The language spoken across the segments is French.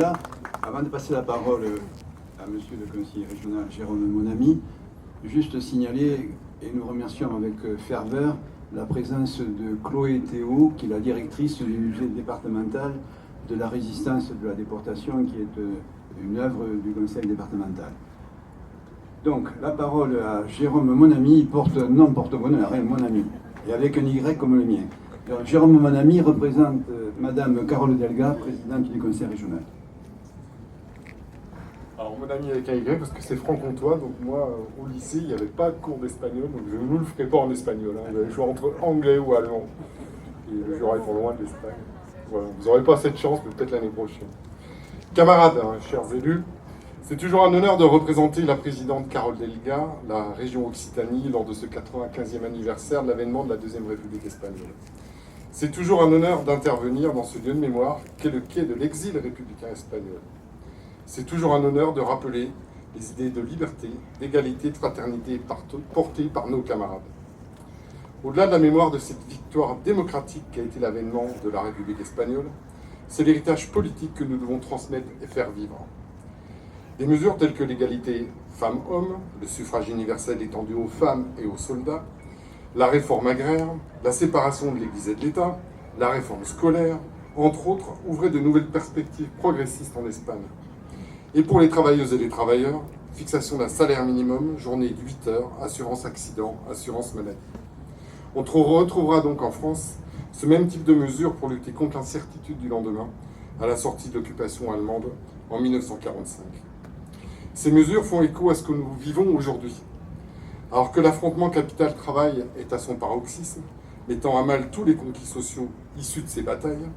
Là, avant de passer la parole à monsieur le conseiller régional Jérôme Monami, juste signaler, et nous remercions avec ferveur, la présence de Chloé Théo, qui est la directrice du musée départemental de la résistance de la déportation, qui est une œuvre du conseil départemental. Donc, la parole à Jérôme Monami, porte-bonheur, Monami, et avec un Y comme le mien. Donc, Jérôme Monami représente Madame Carole Delga, présidente du conseil régional. Alors mon ami avec un Y parce que c'est franc-comtois, donc moi au lycée il n'y avait pas de cours d'espagnol, donc je ne vous le ferai pas en espagnol, hein. Vous allez jouer entre anglais ou allemand, et je jouerai pour loin de l'Espagne. Voilà. Vous n'aurez pas cette chance, mais peut-être l'année prochaine. Camarades, hein, chers élus, c'est toujours un honneur de représenter la présidente Carole Delga, la région Occitanie, lors de ce 95e anniversaire de l'avènement de la Deuxième République espagnole. C'est toujours un honneur d'intervenir dans ce lieu de mémoire qu'est le quai de l'exil républicain espagnol. C'est toujours un honneur de rappeler les idées de liberté, d'égalité, de fraternité portées par nos camarades. Au-delà de la mémoire de cette victoire démocratique qu'a été l'avènement de la République espagnole, c'est l'héritage politique que nous devons transmettre et faire vivre. Des mesures telles que l'égalité femmes-hommes, le suffrage universel étendu aux femmes et aux soldats, la réforme agraire, la séparation de l'Église et de l'État, la réforme scolaire, entre autres, ouvraient de nouvelles perspectives progressistes en Espagne. Et pour les travailleuses et les travailleurs, fixation d'un salaire minimum, journée de 8 heures, assurance accident, assurance maladie. On retrouvera donc en France ce même type de mesures pour lutter contre l'incertitude du lendemain, à la sortie de l'occupation allemande en 1945. Ces mesures font écho à ce que nous vivons aujourd'hui. Alors que l'affrontement capital-travail est à son paroxysme, mettant à mal tous les conquis sociaux issus de ces batailles,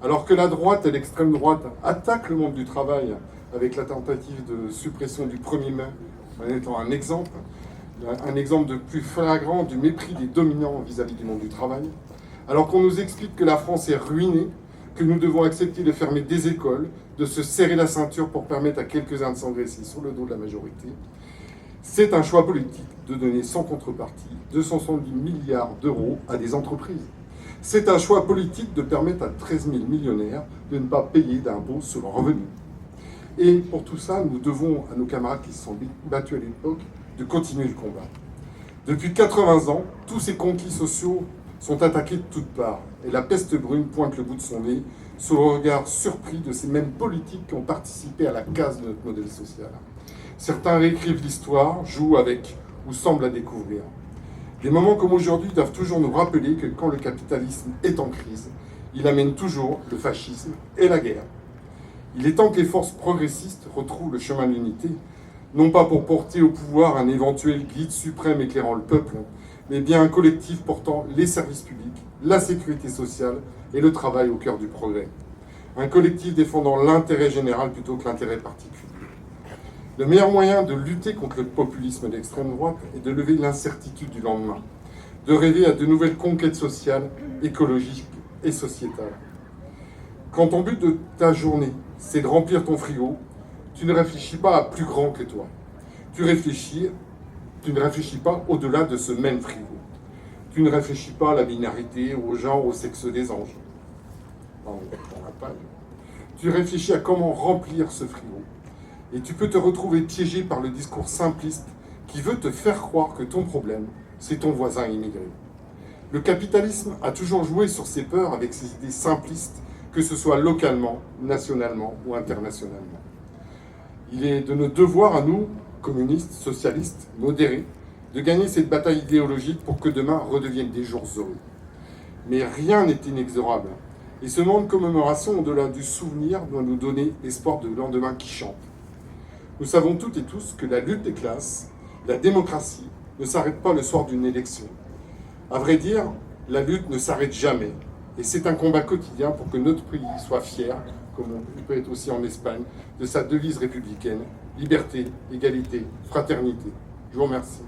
alors que la droite et l'extrême droite attaquent le monde du travail avec la tentative de suppression du 1er mai en étant un exemple de plus flagrant du mépris des dominants vis-à-vis du monde du travail, alors qu'on nous explique que la France est ruinée, que nous devons accepter de fermer des écoles, de se serrer la ceinture pour permettre à quelques-uns de s'engraisser sur le dos de la majorité, c'est un choix politique de donner sans contrepartie 270 milliards d'euros à des entreprises. C'est un choix politique de permettre à 13 000 millionnaires de ne pas payer d'impôts sur leurs revenus. Et pour tout ça, nous devons à nos camarades qui se sont battus à l'époque de continuer le combat. Depuis 80 ans, tous ces conquis sociaux sont attaqués de toutes parts. Et la peste brune pointe le bout de son nez sous le regard surpris de ces mêmes politiques qui ont participé à la casse de notre modèle social. Certains réécrivent l'histoire, jouent avec ou semblent la découvrir. Des moments comme aujourd'hui doivent toujours nous rappeler que quand le capitalisme est en crise, il amène toujours le fascisme et la guerre. Il est temps que les forces progressistes retrouvent le chemin de l'unité, non pas pour porter au pouvoir un éventuel guide suprême éclairant le peuple, mais bien un collectif portant les services publics, la sécurité sociale et le travail au cœur du progrès. Un collectif défendant l'intérêt général plutôt que l'intérêt particulier. Le meilleur moyen de lutter contre le populisme d'extrême droite est de lever l'incertitude du lendemain, de rêver à de nouvelles conquêtes sociales, écologiques et sociétales. Quand ton but de ta journée, c'est de remplir ton frigo, tu ne réfléchis pas à plus grand que toi. Tu ne réfléchis pas au-delà de ce même frigo. Tu ne réfléchis pas à la binarité, au genre, au sexe des anges. Tu réfléchis à comment remplir ce frigo. Et tu peux te retrouver piégé par le discours simpliste qui veut te faire croire que ton problème, c'est ton voisin immigré. Le capitalisme a toujours joué sur ses peurs avec ses idées simplistes, que ce soit localement, nationalement ou internationalement. Il est de nos devoirs à nous, communistes, socialistes, modérés, de gagner cette bataille idéologique pour que demain redevienne des jours heureux. Mais rien n'est inexorable. Et ce moment de commémoration, au-delà du souvenir, doit nous donner l'espoir de lendemain qui chante. Nous savons toutes et tous que la lutte des classes, la démocratie, ne s'arrête pas le soir d'une élection. À vrai dire, la lutte ne s'arrête jamais. Et c'est un combat quotidien pour que notre pays soit fier, comme on peut être aussi en Espagne, de sa devise républicaine, liberté, égalité, fraternité. Je vous remercie.